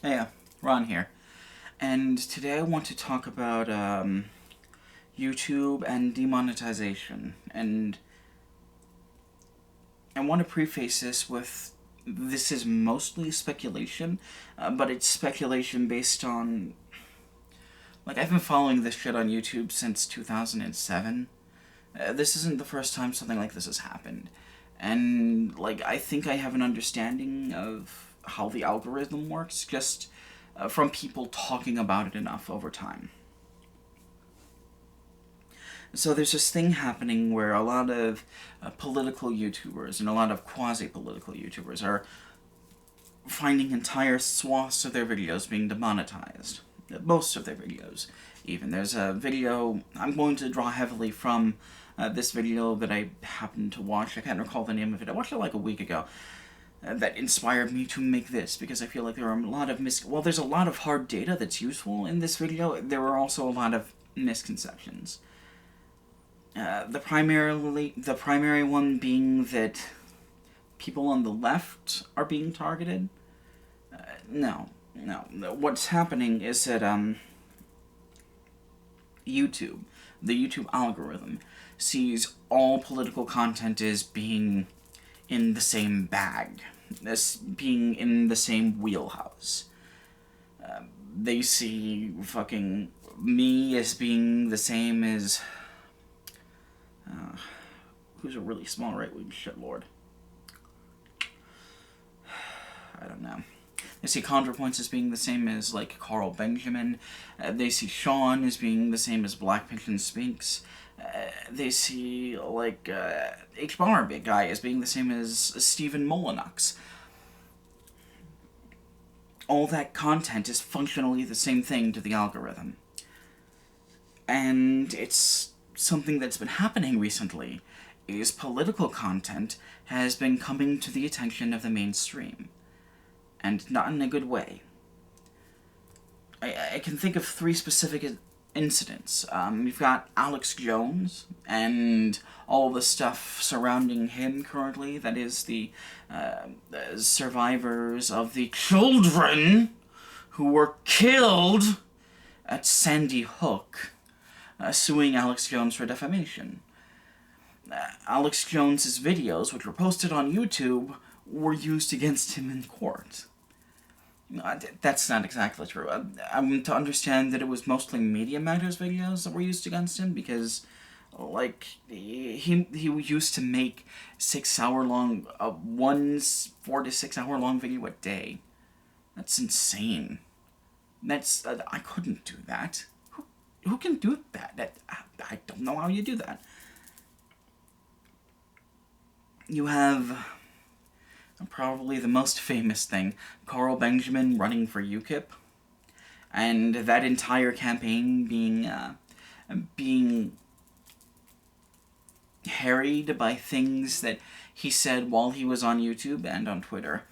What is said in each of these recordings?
Hey, Ron here, and today I want to talk about YouTube and demonetization. And I want to preface this with this is mostly speculation, but it's speculation based on. Like, I've been following this shit on YouTube since 2007. This isn't the first time something like this has happened. And, like, I think I have an understanding of how the algorithm works just from people talking about it enough over time. So there's this thing happening where a lot of political YouTubers and a lot of quasi-political YouTubers are finding entire swaths of their videos being demonetized. Most of their videos, even. There's a video, I'm going to draw heavily from this video that I happened to watch. I can't recall the name of it. I watched it like a week ago. That inspired me to make this, because I feel like there are a lot of well, there's a lot of hard data that's useful in this video. There are also a lot of misconceptions. The primary one being that people on the left are being targeted. No. What's happening is that YouTube, the YouTube algorithm, sees all political content as being in the same bag, as being in the same wheelhouse. They see fucking me as being the same as who's a really small right-wing shitlord? I don't know. They see ContraPoints as being the same as, like, Carl Benjamin. They see Sean as being the same as Black Pigeon Speaks. They see, like, H-Bar Big Guy as being the same as Stephen Molyneux. All that content is functionally the same thing to the algorithm. And it's something that's been happening recently, is political content has been coming to the attention of the mainstream. And not in a good way. I can think of 3 specific incidents. You've got Alex Jones and all the stuff surrounding him currently. That is the survivors of the children who were killed at Sandy Hook, suing Alex Jones for defamation. Alex Jones's videos, which were posted on YouTube, were used against him in court. That's not exactly true. I'm to understand that it was mostly Media Matters videos that were used against him, because, like, he used to make 6-hour long, 4 to 6 hour long video a day. That's insane. That's, I couldn't do that. Who can do that? I don't know how you do that. You have probably the most famous thing, Carl Benjamin running for UKIP, and that entire campaign being harried by things that he said while he was on YouTube and on Twitter.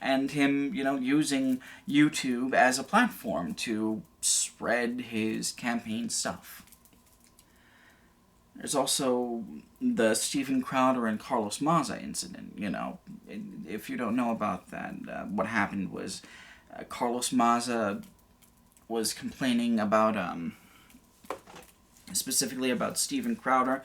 And him, using YouTube as a platform to spread his campaign stuff. There's also the Steven Crowder and Carlos Maza incident. If you don't know about that, what happened was Carlos Maza was complaining about, specifically about Steven Crowder.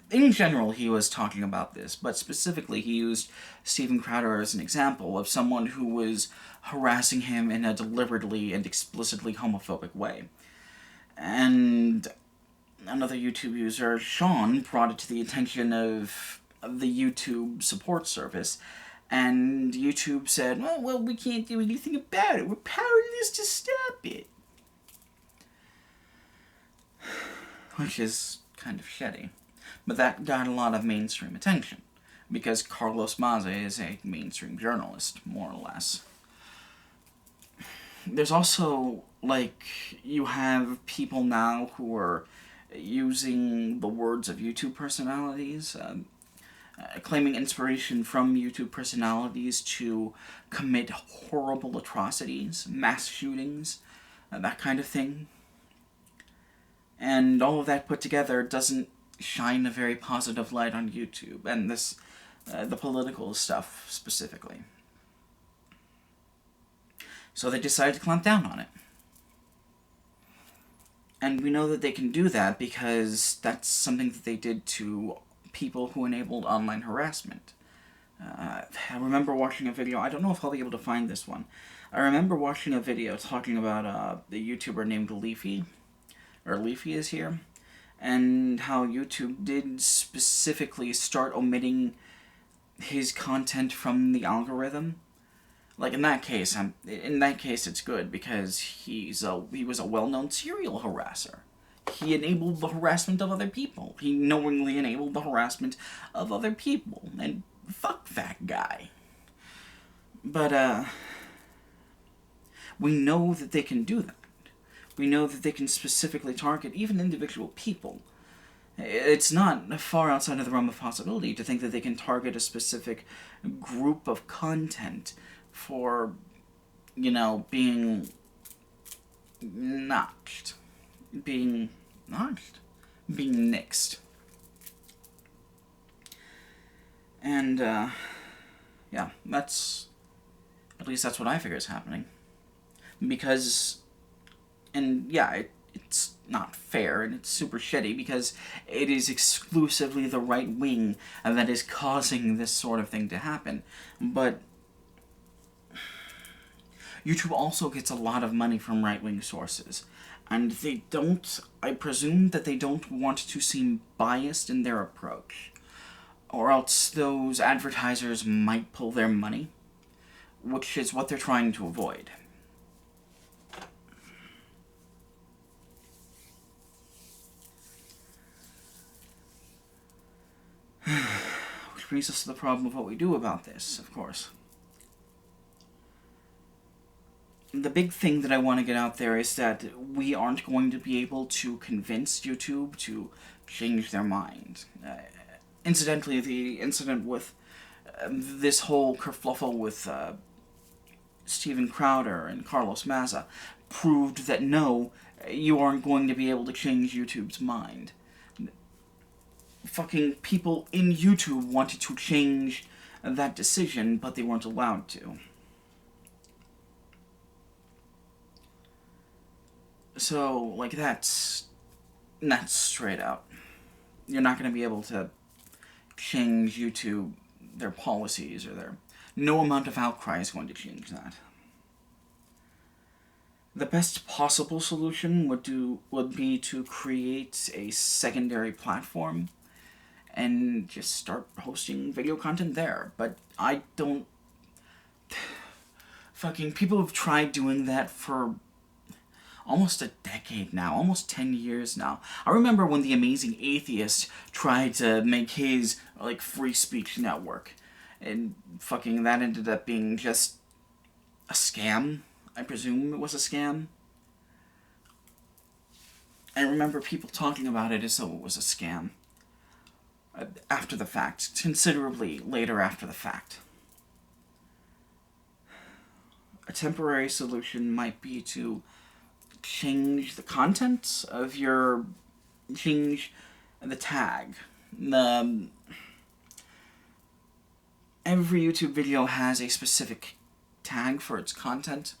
In general, he was talking about this, but specifically he used Steven Crowder as an example of someone who was harassing him in a deliberately and explicitly homophobic way. And another YouTube user, Sean, brought it to the attention of the YouTube support service, and YouTube said, well, we can't do anything about it. We're powerless to stop it. Which is kind of shitty. But that got a lot of mainstream attention, because Carlos Maza is a mainstream journalist, more or less. There's also, you have people now who are using the words of YouTube personalities, claiming inspiration from YouTube personalities to commit horrible atrocities, mass shootings, that kind of thing. And all of that put together doesn't shine a very positive light on YouTube, and the political stuff specifically. So they decided to clamp down on it. And we know that they can do that because that's something that they did to people who enabled online harassment. I remember watching a video, I don't know if I'll be able to find this one. I remember watching a video talking about the YouTuber named Leafy, or Leafy is here, and how YouTube did specifically start omitting his content from the algorithm. Like in that case, it's good because he was a well-known serial harasser. He enabled the harassment of other people. He knowingly enabled the harassment of other people, and fuck that guy. But we know that they can do that. We know that they can specifically target even individual people. It's not far outside of the realm of possibility to think that they can target a specific group of content for, being notched. Being nixed. And, yeah, at least that's what I figure is happening. Because, and yeah, it's not fair, and it's super shitty, because it is exclusively the right wing that is causing this sort of thing to happen. But YouTube also gets a lot of money from right-wing sources, and I presume that they don't want to seem biased in their approach, or else those advertisers might pull their money, which is what they're trying to avoid. Which brings us to the problem of what we do about this, of course. The big thing that I want to get out there is that we aren't going to be able to convince YouTube to change their mind. Incidentally, the incident with this whole kerfluffle with Steven Crowder and Carlos Maza proved that no, you aren't going to be able to change YouTube's mind. Fucking people in YouTube wanted to change that decision, but they weren't allowed to. So, like, that's straight out. You're not going to be able to change YouTube, their policies, or no amount of outcry is going to change that. The best possible solution would be to create a secondary platform and just start hosting video content there. But I don't... Fucking people have tried doing that for almost a decade now, almost 10 years now. I remember when The Amazing Atheist tried to make his, free speech network. And fucking that ended up being just a scam. I presume it was a scam. I remember people talking about it as though it was a scam. After the fact. Considerably later after the fact. A temporary solution might be to change the content of change the tag. Every YouTube video has a specific tag for its content.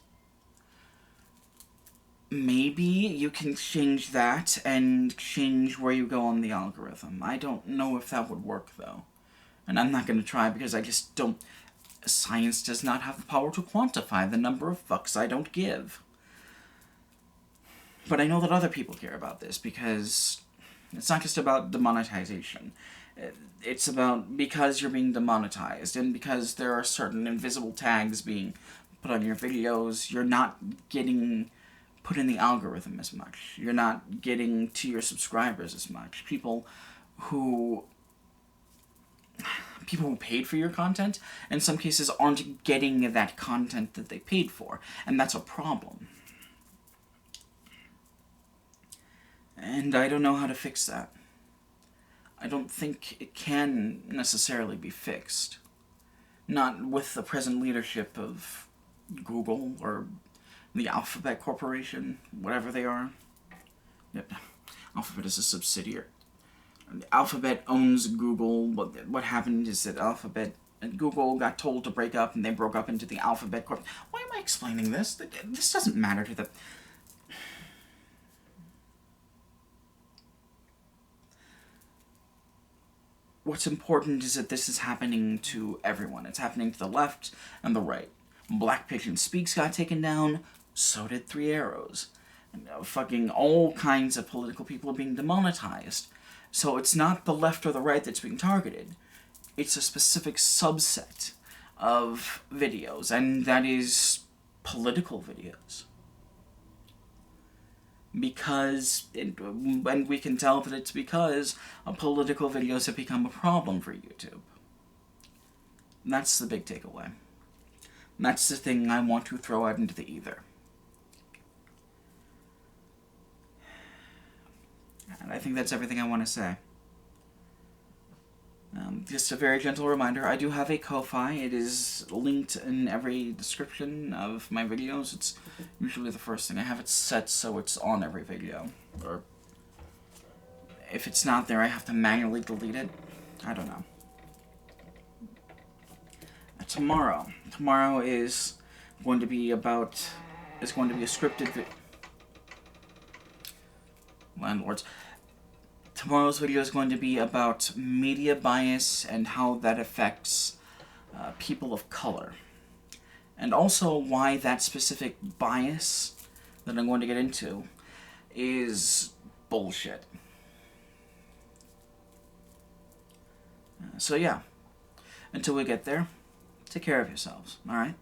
Maybe you can change that and change where you go on the algorithm. I don't know if that would work, though. And I'm not going to try because I just don't... Science does not have the power to quantify the number of fucks I don't give. But I know that other people care about this because it's not just about demonetization. It's about because you're being demonetized and because there are certain invisible tags being put on your videos, you're not getting put in the algorithm as much. You're not getting to your subscribers as much. People who paid for your content, in some cases, aren't getting that content that they paid for, and that's a problem. And I don't know how to fix that. I don't think it can necessarily be fixed. Not with the present leadership of Google or the Alphabet Corporation, whatever they are. Yep. Alphabet is a subsidiary. Alphabet owns Google. What happened is that Alphabet and Google got told to break up, and they broke up into the Alphabet Corp. Why am I explaining this? This doesn't matter to the... What's important is that this is happening to everyone. It's happening to the left and the right. Black Pigeon Speaks got taken down, so did Three Arrows. And, fucking all kinds of political people are being demonetized. So it's not the left or the right that's being targeted. It's a specific subset of videos, and that is political videos. And we can tell that it's because political videos have become a problem for YouTube. That's the big takeaway. That's the thing I want to throw out into the ether. And I think that's everything I want to say. Just a very gentle reminder, I do have a Ko-Fi. It is linked in every description of my videos. It's usually the first thing. I have it set so it's on every video. Or if it's not there, I have to manually delete it. I don't know. Tomorrow is going to be about... It's going to be a scripted landlords. Tomorrow's video is going to be about media bias and how that affects people of color. And also why that specific bias that I'm going to get into is bullshit. So yeah, until we get there, take care of yourselves, alright?